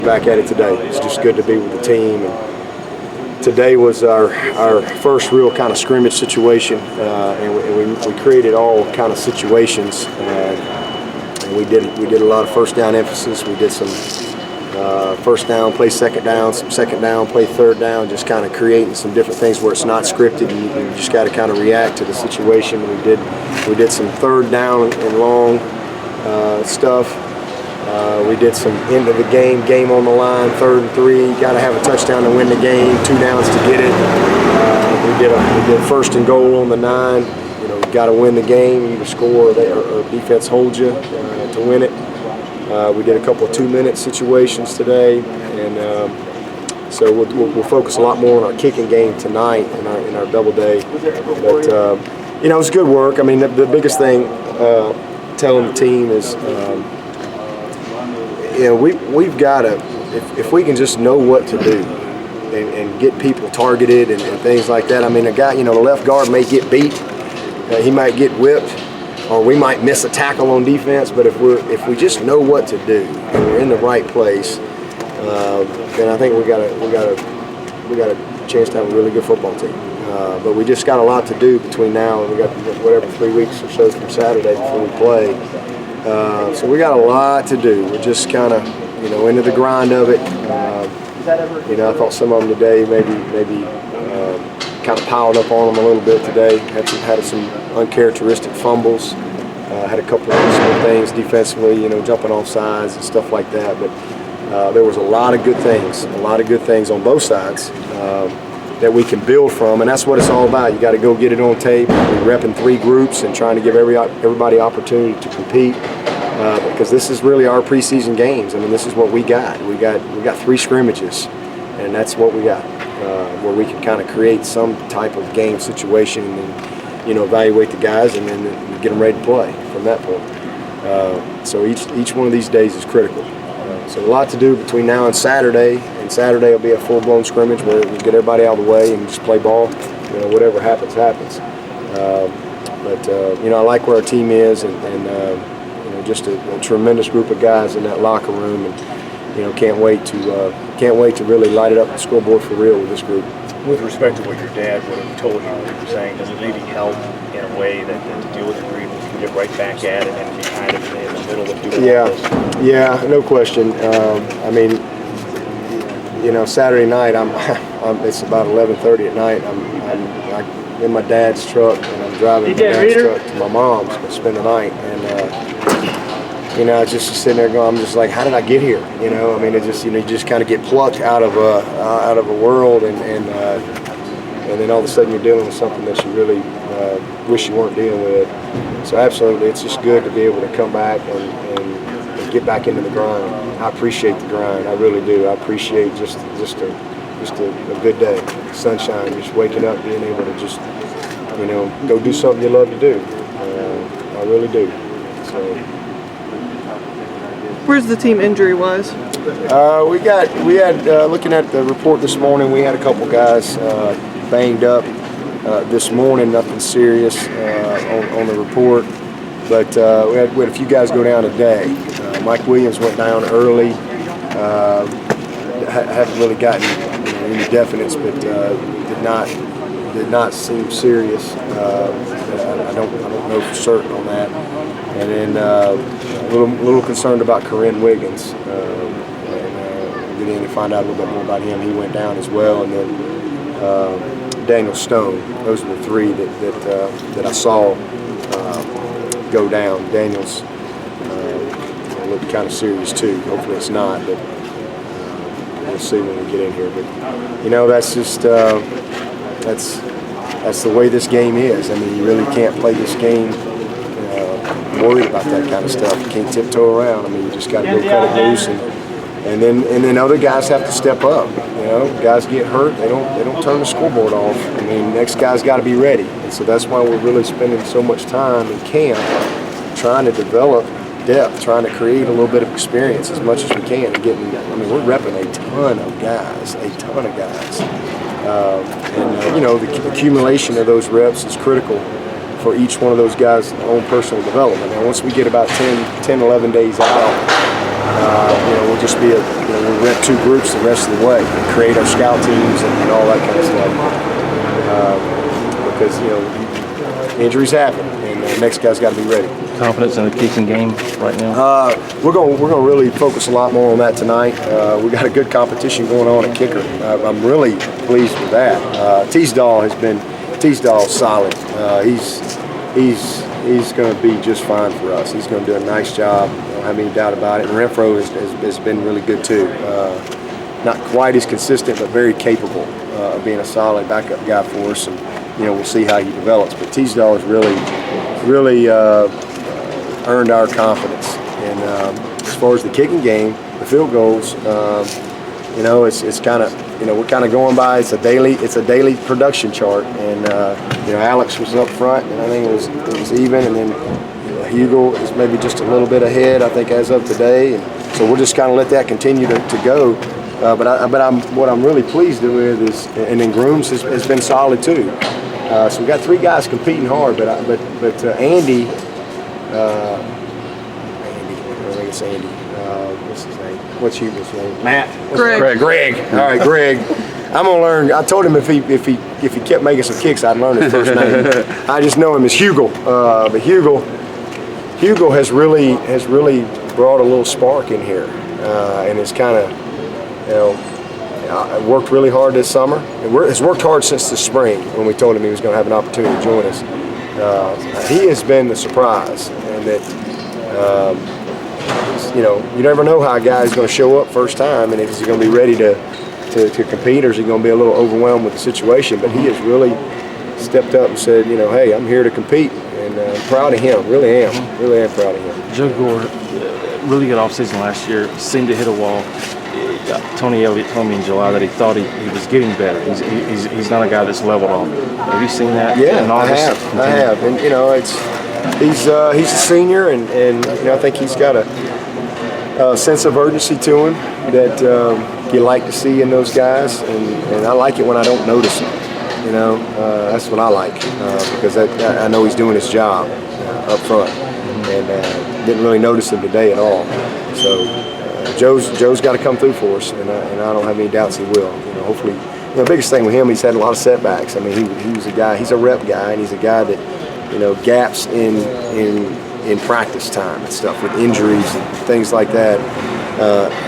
Back at it today. It's just good to be with the team. And today was our first real kind of scrimmage situation, and we created all kind of situations. And we did a lot of first down emphasis. We did some first down, play second down, some second down, play third down, just kind of creating some different things where it's not scripted and you just got to kind of react to the situation. We did some third down and long stuff. We did some end of the game on the line, 3rd and 3. Got to have a touchdown to win the game, 2 downs to get it. We did 1st and goal on the 9. You know, got to win the game, either score or defense holds you to win it. We did a couple of 2-minute situations today, and so we'll focus a lot more on our kicking game tonight in our double day. But you know, it was good work. I mean, the biggest thing telling the team is. You know, we've got to, if we can just know what to do and get people targeted and things like that. I mean, a guy, you know, the left guard may get beat, he might get whipped, or we might miss a tackle on defense. But if we just know what to do and we're in the right place, then I think we got a chance to have a really good football team. But we just got a lot to do between now and we got whatever 3 weeks or so from Saturday before we play. So we got a lot to do. We're just kind of, you know, into the grind of it. You know, I thought some of them today maybe kind of piled up on them a little bit today. Had some uncharacteristic fumbles. Had a couple of small things defensively, you know, jumping off sides and stuff like that. But there was a lot of good things on both sides that we can build from, and that's what it's all about. You got to go get it on tape. We're repping 3 groups and trying to give everybody opportunity to compete because this is really our preseason games. I mean, this is what we got. We got 3 scrimmages, and that's what we got, where we can kind of create some type of game situation and then, you know, evaluate the guys and then get them ready to play from that point. So each one of these days is critical. So a lot to do between now and Saturday. And Saturday will be a full-blown scrimmage where we get everybody out of the way and just play ball. You know, whatever happens, happens. You know, I like where our team is, and you know, just a tremendous group of guys in that locker room, and you know, can't wait to really light it up the scoreboard for real with this group. With respect to what your dad would have told you, what you were saying, does it maybe help in a way that to deal with the grief, you get right back at it and be kind of in the middle of doing all this? Yeah, no question. I mean, you know, Saturday night, it's about 11:30 at night. I'm in my dad's truck, and I'm driving my dad's truck to my mom's to spend the night. And you know, I was just sitting there going, I'm just like, how did I get here? You know, I mean, it just, you know, you just kind of get plucked out of a world, and then all of a sudden you're dealing with something that you really wish you weren't dealing with. So absolutely, it's just good to be able to come back and get back into the grind. I appreciate the grind, I really do. I appreciate just a good day, sunshine, just waking up, being able to just, you know, go do something you love to do. I really do. So. Where's the team injury-wise? We had looking at the report this morning, we had a couple guys banged up this morning, nothing serious on the report, but we had a few guys go down today. Mike Williams went down early. Haven't really gotten, you know, any definites, but did not seem serious. I don't know for certain on that. And then a little concerned about Corinne Wiggins. Get in and find out a little bit more about him. He went down as well, and then Daniel Stone. Those are the 3 that I saw go down. Daniel's looked kind of serious too. Hopefully it's not, but we'll see when we get in here. But you know, that's just that's the way this game is. I mean, you really can't play this game worried about that kind of stuff. You can't tiptoe around. I mean, you just got to go cut it loose, and then other guys have to step up. You know, guys get hurt, they don't turn the scoreboard off. I mean, next guy's got to be ready, and so that's why we're really spending so much time in camp trying to develop depth, trying to create a little bit of experience as much as we can. And getting, I mean, we're repping a ton of guys. You know, the accumulation of those reps is critical for each one of those guys' own personal development. And once we get about 10, 11 days out, We'll just be we'll rent 2 groups the rest of the way and create our scout teams and all that kind of stuff. Because injuries happen, and the next guy's got to be ready. Confidence in the kicking game right now? We're gonna really focus a lot more on that tonight. We got a good competition going on at kicker. I'm really pleased with that. Teasdall's solid. He's going to be just fine for us. He's going to do a nice job. I don't have any doubt about it. And Renfro has been really good too. Not quite as consistent, but very capable of being a solid backup guy for us. And we'll see how he develops. But Teasdall has really earned our confidence. And as far as the kicking game, the field goals, it's kind of we're kind of going by. It's a daily production chart, and Alex was up front, and I think it was even, and then Hugo is maybe just a little bit ahead, I think, as of today, and so we'll just kind of let that continue to go. What I'm really pleased with is, and then Grooms has been solid too. So we got 3 guys competing hard, but Andy. I think it's Andy. What's his name? What's Hugo's name? Matt. Greg. All right, Greg. I'm gonna learn. I told him if he kept making some kicks, I'd learn his first name. I just know him as Hugo. But Hugo has really brought a little spark in here, and it's kind of worked really hard this summer. It's worked hard since the spring when we told him he was going to have an opportunity to join us. He has been the surprise, and that. You never know how a guy is going to show up first time, and if he's going to be ready to compete, or is he going to be a little overwhelmed with the situation. But he has really stepped up and said, hey, I'm here to compete, and I'm proud of him. Really am proud of him. Joe Gore, really good offseason last year, seemed to hit a wall. Tony Elliott told me in July that he thought he was getting better. He's not a guy that's leveled off. Have you seen that? Yeah, I have. And he's a senior, and I think he's got a sense of urgency to him that you like to see in those guys, and I like it when I don't notice him. That's what I like, because I know he's doing his job up front, and didn't really notice him today at all. So Joe's got to come through for us, and I don't have any doubts he will. Hopefully, the biggest thing with him, he's had a lot of setbacks. I mean, he was a guy. He's a rep guy, and he's a guy that gaps in practice time and stuff with injuries and things like that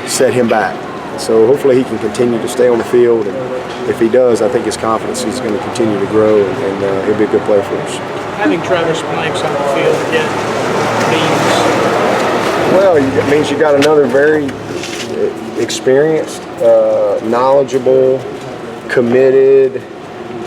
set him back. So hopefully he can continue to stay on the field, and if he does, I think his confidence is going to continue to grow, and he'll be a good player for us. Having Travis Blanks on the field again means? Well, it means you got another very experienced, knowledgeable, committed,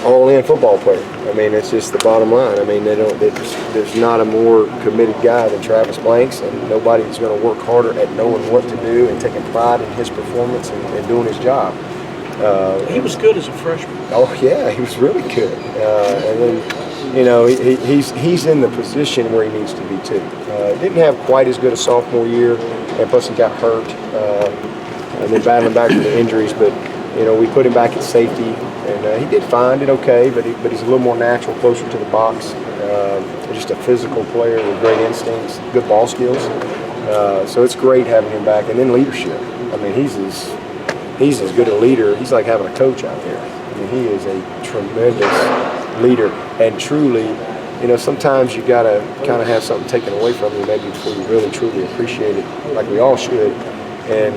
all-in football player. I mean, it's just the bottom line. I mean, there's not a more committed guy than Travis Blanks, and nobody's going to work harder at knowing what to do and taking pride in his performance and doing his job. He was good as a freshman. Oh yeah, he was really good. And then, he's in the position where he needs to be too. Didn't have quite as good a sophomore year, and plus he got hurt, and then battling back from the injuries. But we put him back at safety, and he did fine, did okay. But he's a little more natural, closer to the box. Just a physical player with great instincts, good ball skills. So it's great having him back. And then leadership. I mean, he's as good a leader. He's like having a coach out there. I mean, he is a tremendous leader, and truly, sometimes you gotta kind of have something taken away from you, maybe before you really truly appreciate it, like we all should. And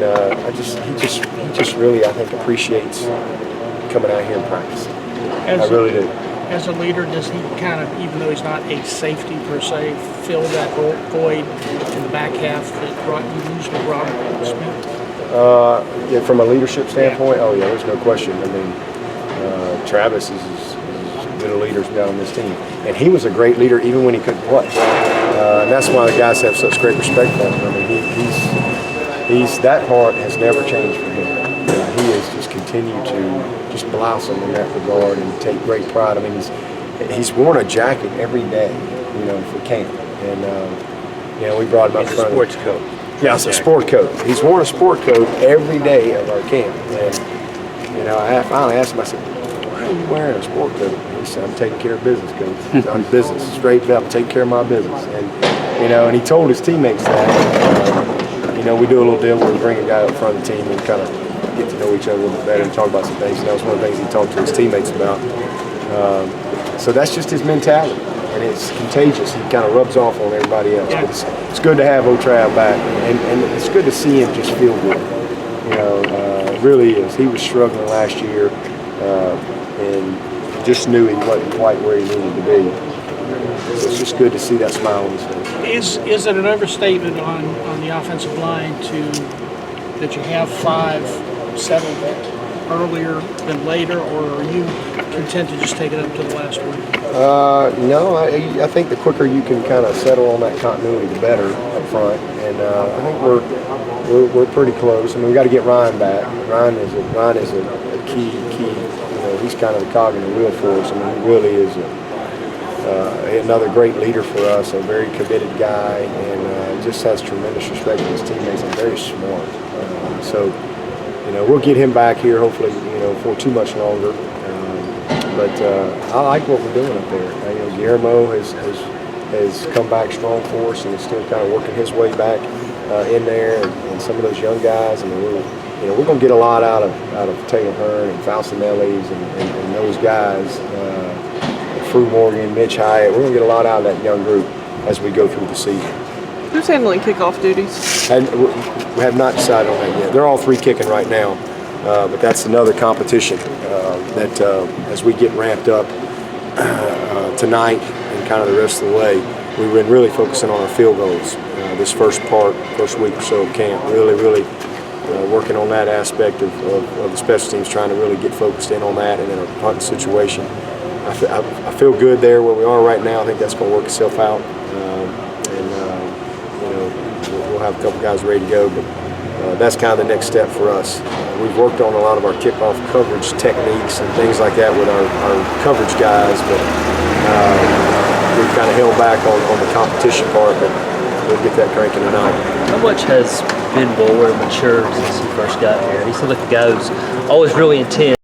he just really, I think, appreciates coming out here and practicing. I really do. As a leader, does he kind of, even though he's not a safety per se, fill that void in the back half that you usually brought Smith? Yeah, from a leadership standpoint, oh yeah, there's no question. I mean, Travis is as good a leader as been on this team, and he was a great leader even when he couldn't play. And that's why the guys have such great respect for him. I mean, he's that part has never changed for him. He has just continued to just blossom in that regard and take great pride. I mean, he's worn a jacket every day, for camp, and we brought him up front. Sports coat. Yeah, it's a sport coat. He's worn a sport coat every day of our camp. And, I finally asked him, I said, why are you wearing a sport coat? And he said, I'm taking care of business, Coach. I'm business, straight up, taking care of my business. And, and he told his teammates that, we do a little deal where we bring a guy up front of the team and kind of get to know each other a little bit better and talk about some things. And that was one of the things he talked to his teammates about. So that's just his mentality, and it's contagious. He kind of rubs off on everybody else. Yeah. But it's good to have O'Trav back, and it's good to see him just feel good. It really is. He was struggling last year, and just knew he wasn't quite where he needed to be. So it's just good to see that smile on his face. Is it an overstatement on the offensive line that you have 5 settled earlier than later, or are you content to just take it up to the last week? No, I think the quicker you can kind of settle on that continuity, the better up front. And I think we're pretty close. I mean, we got to get Ryan back. Ryan is a key. He's kind of the cog in the wheel for us. I mean, he really is another great leader for us, a very committed guy, and just has tremendous respect for his teammates and very smart. So we'll get him back here hopefully, for too much longer. But I like what we're doing up there. Guillermo has come back strong for us and is still kind of working his way back in there, and some of those young guys. I mean, we're going to get a lot out of Taylor Hearn and Falcinelli's and those guys. Fru Morgan, Mitch Hyatt. We're going to get a lot out of that young group as we go through the season. Who's handling kickoff duties? And we have not decided on that yet. They're all 3 kicking right now, but that's another competition that as we get ramped up tonight and kind of the rest of the way, we've been really focusing on our field goals this first week or so of camp. Really working on that aspect of the special teams, trying to really get focused in on that and in our punting situation. I feel good there where we are right now. I think that's going to work itself out, we'll have a couple guys ready to go. But that's kind of the next step for us. We've worked on a lot of our kickoff coverage techniques and things like that with our coverage guys, but we've kind of held back on the competition part. But we'll get that cranking tonight. How much has Ben Bowler matured since he first got here? He seems like a guy who's always really intense.